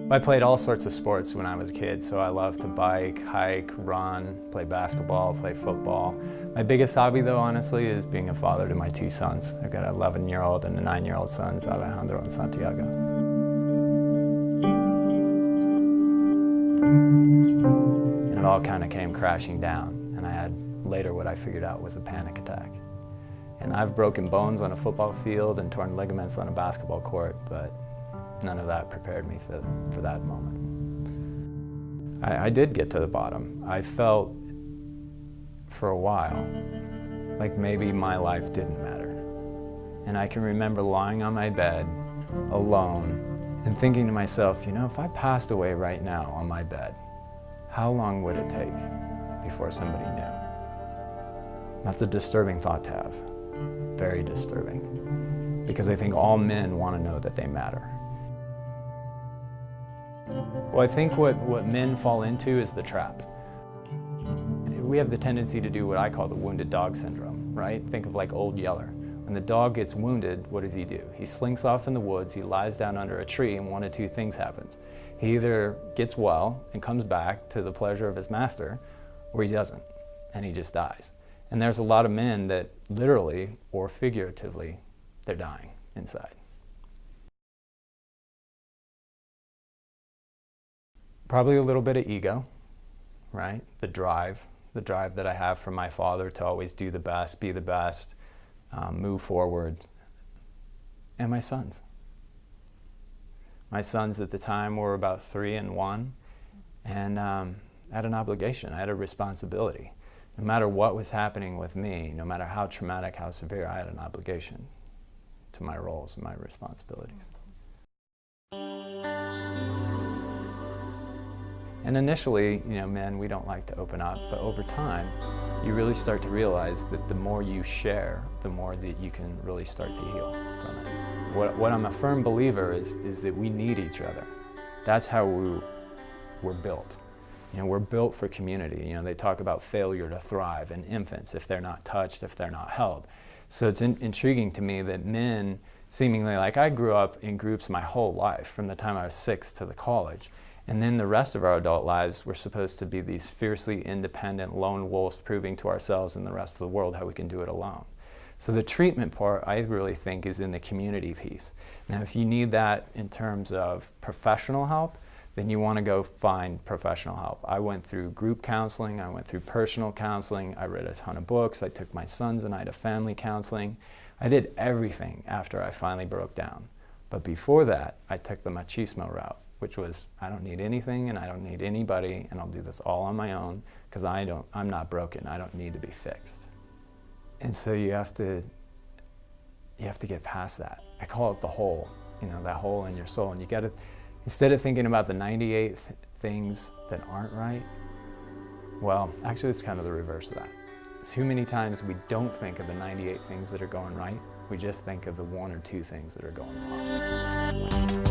I played all sorts of sports when I was a kid, so I loved to bike, hike, run, play basketball, play football. My biggest hobby, though, honestly, is being a father to my two sons. I've got an 11-year-old and a 9-year-old sons, Alejandro and Santiago. And it all kind of came crashing down, and I had later what I figured out was a panic attack. And I've broken bones on a football field and torn ligaments on a basketball court, but none of that prepared me for that moment. I did get to the bottom. I felt for a while like maybe my life didn't matter. And I can remember lying on my bed alone and thinking to myself, you know, if I passed away right now on my bed, how long would it take before somebody knew? That's a disturbing thought to have, very disturbing, because I think all men want to know that they matter. Well, I think what men fall into is the trap. We have the tendency to do what I call the wounded dog syndrome, right? Think of like Old Yeller. When the dog gets wounded, what does he do? He slinks off in the woods, he lies down under a tree, and one of two things happens. He either gets well and comes back to the pleasure of his master, or he doesn't, and he just dies. And there's a lot of men that literally or figuratively, they're dying inside. Probably a little bit of ego, right? The drive that I have from my father to always do the best, be the best, move forward. And my sons. My sons at the time were about 3 and 1, and I had an obligation, I had a responsibility. No matter what was happening with me, no matter how traumatic, how severe, I had an obligation to my roles and my responsibilities. And initially, you know, men, we don't like to open up, but over time, you really start to realize that the more you share, the more that you can really start to heal from it. What I'm a firm believer is that we need each other. That's how we're built. You know, we're built for community. You know, they talk about failure to thrive in infants if they're not touched, if they're not held. So it's intriguing to me that men, seemingly, like I grew up in groups my whole life, from the time I was 6 to the college. And then the rest of our adult lives, we're supposed to be these fiercely independent lone wolves proving to ourselves and the rest of the world how we can do it alone. So the treatment part, I really think, is in the community piece. Now, if you need that in terms of professional help, then you want to go find professional help. I went through group counseling, I went through personal counseling, I read a ton of books, I took my sons and I to family counseling. I did everything after I finally broke down. But before that, I took the machismo route, which was, I don't need anything and I don't need anybody and I'll do this all on my own because I'm not broken, I don't need to be fixed. And so you have to get past that. I call it the hole, you know, that hole in your soul. And you gotta, instead of thinking about the 98 things that aren't right, well, actually it's kind of the reverse of that. Too many times we don't think of the 98 things that are going right, we just think of the 1 or 2 things that are going wrong.